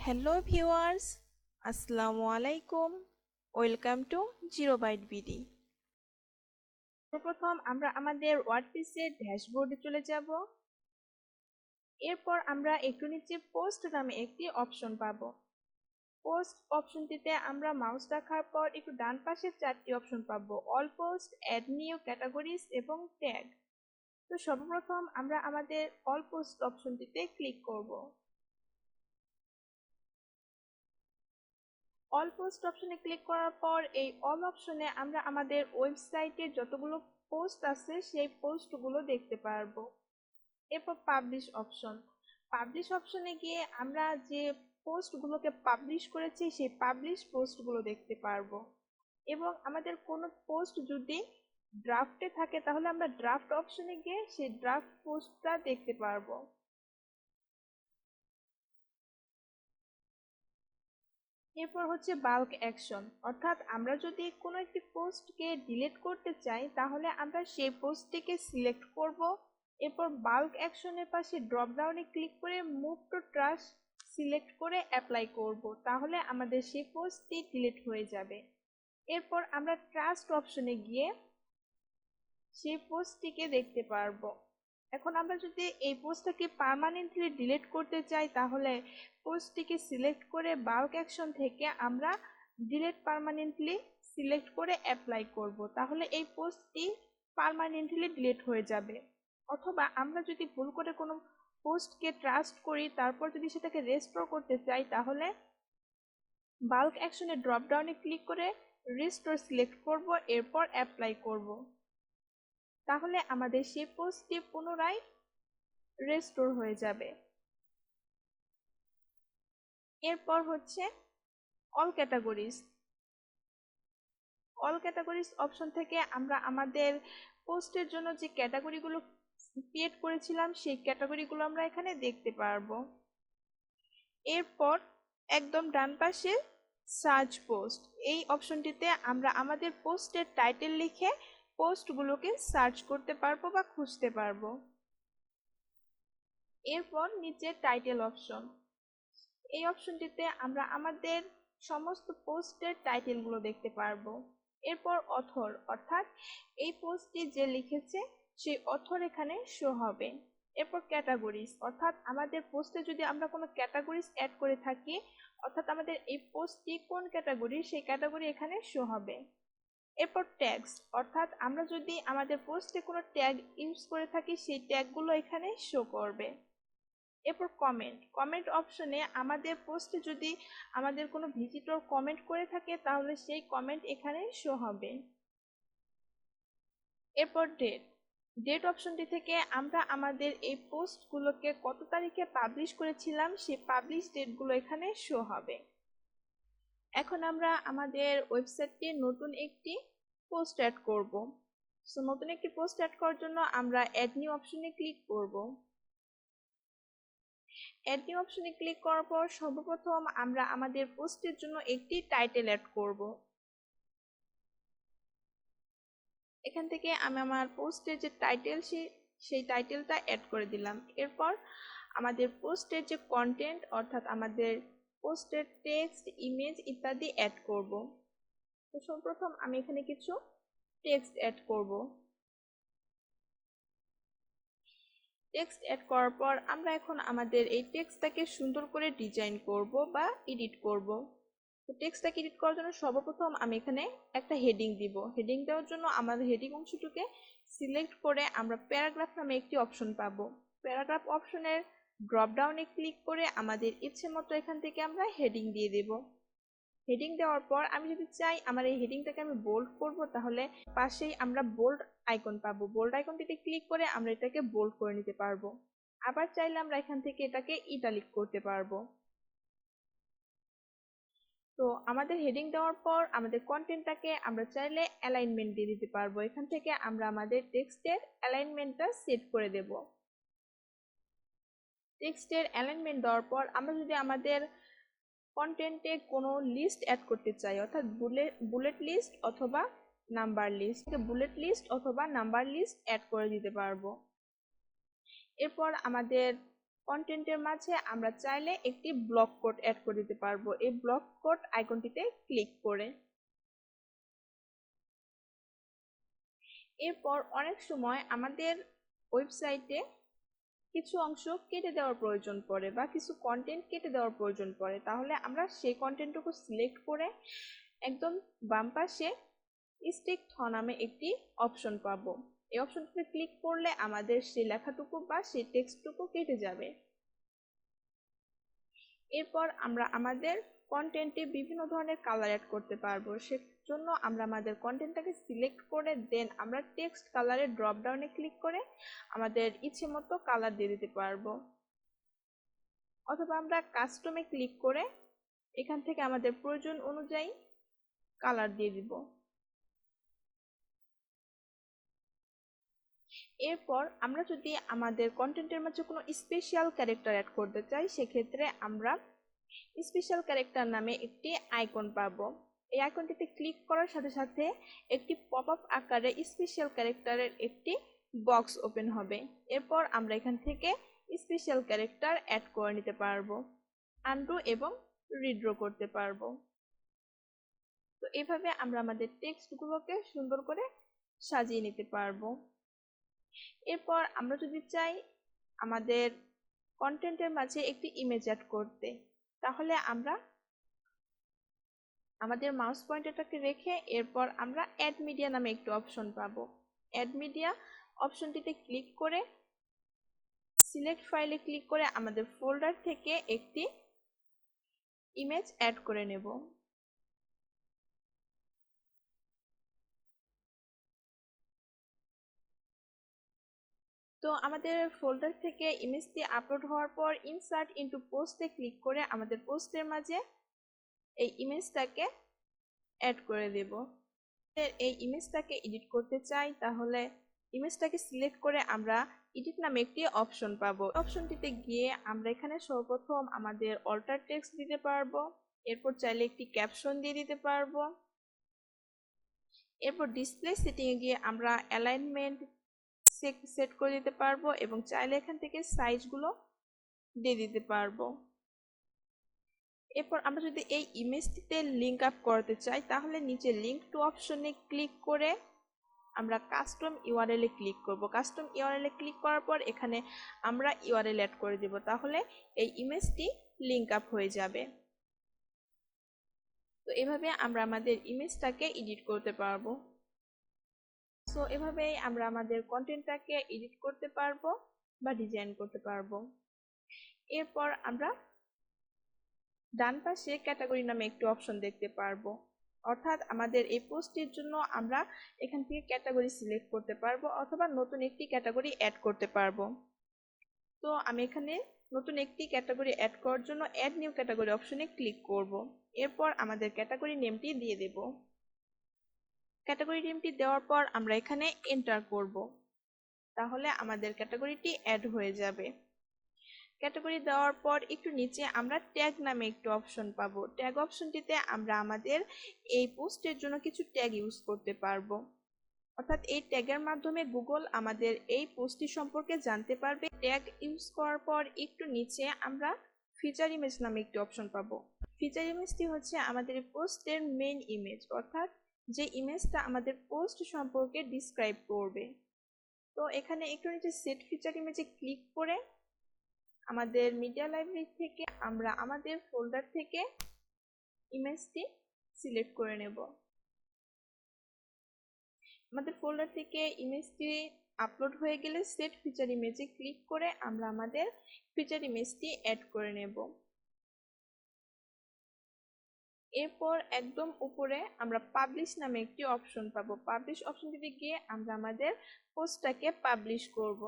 Hello viewers, আসসালামু আলাইকুম। Welcome to zero byte BD. প্রথম আমরা আমাদের ওয়ার্ডপ্রেসের ড্যাশবোর্ডে চলে যাব। এরপর আমরা একটু নিচে পোস্ট নামে একটি অপশন পাবো। পোস্ট অপশনটিতে আমরা মাউস রাখার পর একটু ডান পাশে 4টি অপশন পাবো: all post, add new, categories এবং ট্যাগ। তো সর্বপ্রথম আমরা আমাদের অল পোস্ট অপশনটিতে ক্লিক করব। অল পোস্ট অপশনে ক্লিক করার পর এই অল অপশনে আমরা আমাদের ওয়েবসাইটে যতগুলো পোস্ট আছে সেই পোস্টগুলো দেখতে পারবো। এরপর পাবলিশ অপশনে গিয়ে আমরা যে পোস্টগুলোকে পাবলিশ করেছি সেই পাবলিশ পোস্টগুলো দেখতে পারবো। এবং আমাদের কোনো পোস্ট যদি ড্রাফটে থাকে তাহলে আমরা ড্রাফট অপশনে গিয়ে সেই ড্রাফট পোস্টটা দেখতে পারবো। এরপর হচ্ছে বাল্ক অ্যাকশন, অর্থাৎ আমরা যদি কোনো একটি পোস্টকে ডিলিট করতে চাই তাহলে আমরা সেই পোস্টটিকে সিলেক্ট করব। এরপর বাল্ক অ্যাকশনের পাশে ড্রপ ডাউনে ক্লিক করে মুভ টু ট্রাশ সিলেক্ট করে অ্যাপ্লাই করব, তাহলে আমাদের সেই পোস্টটি ডিলিট হয়ে যাবে। এরপর আমরা ট্রাস্ট অপশনে গিয়ে সেই পোস্টটিকে দেখতে পারবো। এখন আমরা যদি এই পোস্টটাকে পার্মানেন্টলি ডিলিট করতে চাই তাহলে পোস্টটিকে সিলেক্ট করে বাল্ক অ্যাকশন থেকে আমরা ডিলিট পার্মানেন্টলি সিলেক্ট করে অ্যাপ্লাই করব, তাহলে এই পোস্টটি পার্মানেন্টলি ডিলিট হয়ে যাবে। অথবা আমরা যদি ভুল করে কোনো পোস্টকে ট্রাস্ট করি তারপর যদি সেটাকে রেস্টোর করতে চাই তাহলে বাল্ক অ্যাকশনে ড্রপ ডাউনে ক্লিক করে রিস্টোর সিলেক্ট করব, এরপর অ্যাপ্লাই করব, তাহলে আমাদের সেই পোস্টটি পুনরায় রেস্টোর হয়ে যাবে। এরপর হচ্ছে অল ক্যাটাগরিজ অপশন থেকে আমরা আমাদের পোস্টের জন্য যে ক্যাটাগরিগুলো ক্রিয়েট করেছিলাম সেই ক্যাটাগরিগুলো আমরা এখানে দেখতে পারবো। এরপর একদম ডান পাশে সার্চ পোস্ট, এই অপশনটিতে আমরা আমাদের পোস্টের টাইটেল লিখে পোস্টগুলোকে সার্চ করতে পারবো বা খুঁজতে পারবো। এরপর নিচে টাইটেল অপশন, এই অপশনটিতে আমরা আমাদের সমস্ত পোস্টের টাইটেলগুলো দেখতে পারবো। এরপর অথর, অর্থাৎ এই পোস্টটি যে লিখেছে সেই অথর এখানে শো হবে। এরপর ক্যাটাগরিজ, অর্থাৎ আমাদের পোস্টে যদি আমরা কোনো ক্যাটাগরিজ অ্যাড করে থাকি, অর্থাৎ আমাদের এই পোস্টটি কোন ক্যাটাগরি সেই ক্যাটাগরি এখানে শো হবে। এরপর ট্যাগস, অর্থাৎ আমরা যদি আমাদের পোস্টে কোনো ট্যাগ ইউজ করে থাকি সেই ট্যাগগুলো এখানে শো করবে। এরপর কমেন্ট অপশনে আমাদের পোস্টে যদি আমাদের কোনো ভিজিটর কমেন্ট করে থাকে তাহলে সেই কমেন্ট এখানে শো হবে। এরপর ডেট অপশনটি থেকে আমরা আমাদের এই পোস্টগুলোকে কত তারিখে পাবলিশ করেছিলাম সেই পাবলিশ ডেটগুলো এখানে শো হবে। এখন আমরা আমাদের ওয়েবসাইটে নতুন একটি পোস্ট অ্যাড করব। সো নতুন একটি পোস্ট অ্যাড করার জন্য আমরা অ্যাড নিউ অপশনে ক্লিক করব। অ্যাড নিউ অপশনে ক্লিক করার পর সর্বপ্রথম আমরা আমাদের পোস্টের জন্য একটি টাইটেল অ্যাড করব। এখান থেকে আমি আমার পোস্টের যে টাইটেল সেই টাইটেলটা অ্যাড করে দিলাম। এরপর আমাদের পোস্টের যে কন্টেন্ট, অর্থাৎ আমাদের পোস্টের টেক্সট, ইমেজ ইত্যাদি অ্যাড করব। তো সর্বপ্রথম আমি এখানে কিছু টেক্সট অ্যাড করব। টেক্সট অ্যাড করার পর আমরা এখন আমাদের এই টেক্সটটাকে সুন্দর করে ডিজাইন করব বা এডিট করব। তো টেক্সটটাকে এডিট করার জন্য সর্বপ্রথম আমি এখানে একটা হেডিং দিব। হেডিং দেওয়ার জন্য আমাদের হেডিং অংশটুকে সিলেক্ট করে আমরা প্যারাগ্রাফ নামে একটি অপশন পাবো। প্যারাগ্রাফ অপশনের ড্রপ ডাউনে ক্লিক করে আমাদের ইচ্ছে মতো এখান থেকে আমরা হেডিং দিয়ে দেব। হেডিং দেওয়ার পর আমি যদি চাই আমার এই হেডিংটাকে আমি বোল্ড করব, তাহলে পাশেই আমরা বোল্ড আইকন পাবো। বোল্ড আইকনটিতে ক্লিক করে আমরা এটাকে বোল্ড করে নিতে পারবো। আবার চাইলে আমরা এখান থেকে এটাকে ইটালিক করতে পারবো। তো আমাদের হেডিং দেওয়ার পর আমাদের কন্টেন্টটাকে আমরা চাইলে অ্যালাইনমেন্ট দিয়ে দিতে পারবো। এখান থেকে আমরা আমাদের টেক্সটের অ্যালাইনমেন্টটা সেট করে দেব। টেক্সটের অ্যালাইনমেন্ট দেওয়ার পর আমরা যদি আমাদের কন্টেন্টে কোনো লিস্ট অ্যাড করতে চাই, অর্থাৎ বুলেট লিস্ট অথবা নাম্বার লিস্ট, বুলেট লিস্ট অথবা নাম্বার লিস্ট অ্যাড করে দিতে পারবো। এরপর আমাদের কন্টেন্টের মাঝে আমরা চাইলে একটি ব্লক কোড অ্যাড করে দিতে পারবো এই ব্লক কোড আইকনটিতে ক্লিক করে। এরপর অনেক সময় আমাদের ওয়েবসাইটে কিছু অংশ কেটে দেওয়ার প্রয়োজন পড়ে বা কিছু কন্টেন্ট কেটে দেওয়ার প্রয়োজন পড়ে, তাহলে আমরা সেই কন্টেন্টটুকু সিলেক্ট করে একদম বাম পাশে স্টিক থ নামে একটি অপশন পাবো। এই অপশনটিতে ক্লিক করলে আমাদের সেই লেখাটুকু বা সেই টেক্সটটুকু কেটে যাবে। এরপর আমরা আমাদের কন্টেন্টে বিভিন্ন ধরনের কালার অ্যাড করতে পারবো। সেজন্য আমরা আমাদের কন্টেন্টটাকে সিলেক্ট করে দেন আমরা টেক্সট কালারের ড্রপ ডাউনে ক্লিক করে আমাদের ইচ্ছে মতো কালার দিয়ে দিতে পারবো, অথবা আমরা কাস্টমে ক্লিক করে এখান থেকে আমাদের প্রয়োজন অনুযায়ী কালার দিয়ে দিব। এরপর আমরা যদি আমাদের কন্টেন্টের মাঝে কোনো স্পেশাল ক্যারেক্টার অ্যাড করতে চাই, সেক্ষেত্রে আমরা স্পেশাল ক্যারেক্টার নামে একটি আইকন পাবো। এই আইকনটিতে ক্লিক করার সাথে সাথে একটি পপআপ আকারে স্পেশাল ক্যারেক্টারের একটি বক্স ওপেন হবে। এরপর আমরা এখান থেকে স্পেশাল ক্যারেক্টার অ্যাড করে নিতে পারবো, আনডু এবং রিড্র করতে পারবো। তো এভাবে আমরা আমাদের টেক্সটগুলোকে সুন্দর করে সাজিয়ে নিতে পারবো। এরপর আমরা যদি চাই আমাদের কন্টেন্টের মাঝে একটি ইমেজ অ্যাড করতে, তাহলে আমরা আমাদের মাউস পয়েন্টারটাকে রেখে এরপর আমরা অ্যাড মিডিয়া নামে একটি অপশন পাবো। অ্যাড মিডিয়া অপশনটিতে ক্লিক করে সিলেক্ট ফাইলে ক্লিক করে আমাদের ফোল্ডার থেকে একটি ইমেজ অ্যাড করে নেব। তো আমাদের ফোল্ডার থেকে ইমেজটি আপলোড হওয়ার পর ইনসার্ট ইনটু পোস্টে ক্লিক করে আমাদের পোস্টের মাঝে এই ইমেজটাকে অ্যাড করে দেব। এই ইমেজটাকে এডিট করতে চাই, তাহলে ইমেজটাকে সিলেক্ট করে আমরা এডিট নামে একটি অপশন পাবো। অপশনটিতে গিয়ে আমরা এখানে সর্বপ্রথম আমাদের অল্টার টেক্সট দিতে পারবো, এরপর চাইলে একটি ক্যাপশন দিয়ে দিতে পারবো। এরপর ডিসপ্লে সেটিং এ গিয়ে আমরা অ্যালাইনমেন্ট সেট করে দিতে পারবো এবং চাইলে এখান থেকে সাইজগুলো দিয়ে দিতে পারবো। এরপর আমরা যদি এই ইমেজটিতে লিঙ্ক আপ করতে চাই, তাহলে নিচে লিঙ্ক টু অপশনে ক্লিক করে আমরা কাস্টম ইউআরএল এ ক্লিক করব। কাস্টম ইউআরএল এ ক্লিক করার পর এখানে আমরা ইউআরএল অ্যাড করে দেব, তাহলে এই ইমেজটি লিঙ্ক আপ হয়ে যাবে। তো এভাবে আমরা আমাদের ইমেজটাকে এডিট করতে পারবো। সো এভাবেই আমরা আমাদের কন্টেন্টটাকে এডিট করতে পারবো বা ডিজাইন করতে পারবো। এরপর আমরা ডান পাশে ক্যাটাগরি নামে একটি অপশন দেখতে পারবো, অর্থাৎ আমাদের এই পোস্টটির জন্য আমরা এখান থেকে ক্যাটাগরি সিলেক্ট করতে পারবো অথবা নতুন একটি ক্যাটাগরি অ্যাড করতে পারবো। তো আমি এখানে নতুন একটি ক্যাটাগরি অ্যাড করার জন্য অ্যাড নিউ ক্যাটাগরি অপশনে ক্লিক করব। এরপর আমাদের ক্যাটাগরি নেমটি দিয়ে দেব। ক্যাটাগরি নেমটি দেওয়ার পর আমরা এখানে এন্টার করব, তাহলে আমাদের ক্যাটাগরিটি অ্যাড হয়ে যাবে। ক্যাটাগরি দেওয়ার পর একটু নিচে আমরা ট্যাগ নামে একটু অপশন পাবো। ট্যাগ অপশনটিতে আমরা আমাদের এই পোস্টের জন্য কিছু ট্যাগ ইউজ করতে পারবো, অর্থাৎ এই ট্যাগের মাধ্যমে গুগল আমাদের এই পোস্টটি সম্পর্কে জানতে পারবে। ট্যাগ ইউজ করার পর একটু নিচে আমরা ফিচার ইমেজ নামে একটি অপশন পাবো। ফিচার ইমেজটি হচ্ছে আমাদের পোস্টের মেইন ইমেজ, অর্থাৎ যে ইমেজটা আমাদের পোস্ট সম্পর্কে ডিসক্রাইব করবে। তো এখানে একটু নিচে সেট ফিচার ইমেজে ক্লিক করে আমাদের মিডিয়া লাইব্রেরি থেকে আমরা আমাদের ফোল্ডার থেকে ইমেজটি সিলেক্ট করে নেব। আমাদের ফোল্ডার থেকে ইমেজটি আপলোড হয়ে গেলে সেট ফিচার ইমেজে ক্লিক করে আমরা আমাদের ফিচার ইমেজটি অ্যাড করে নেব। এরপর একদম উপরে আমরা পাবলিশ নামে একটি অপশন পাবো। পাবলিশ অপশনটিতে গিয়ে আমরা আমাদের পোস্টটাকে পাবলিশ করব।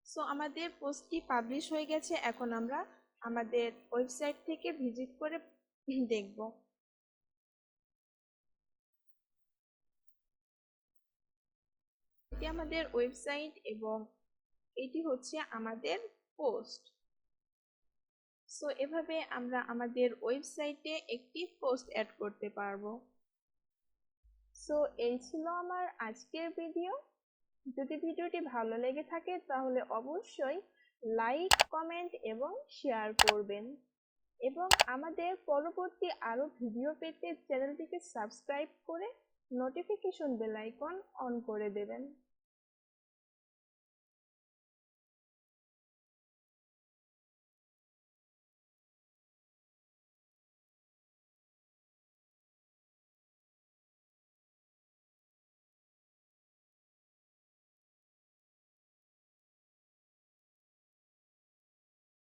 সো আমাদের পোস্টটি পাবলিশ হয়ে গেছে। এখন আমরা আমাদের ওয়েবসাইট থেকে ভিজিট করে দেখব। এটি আমাদের ওয়েবসাইট এবং এটি হচ্ছে আমাদের পোস্ট। সো এভাবে আমরা আমাদের ওয়েবসাইটে একটি পোস্ট অ্যাড করতে পারবো। সো এই ছিল আমার আজকের ভিডিও। যদি ভিডিওটি ভালো লেগে থাকে তাহলে অবশ্যই লাইক, কমেন্ট এবং শেয়ার করবেন এবং আমাদের পরবর্তী আরো ভিডিও পেতে চ্যানেলটিকে সাবস্ক্রাইব করে নোটিফিকেশন বেল আইকন অন করে দেবেন।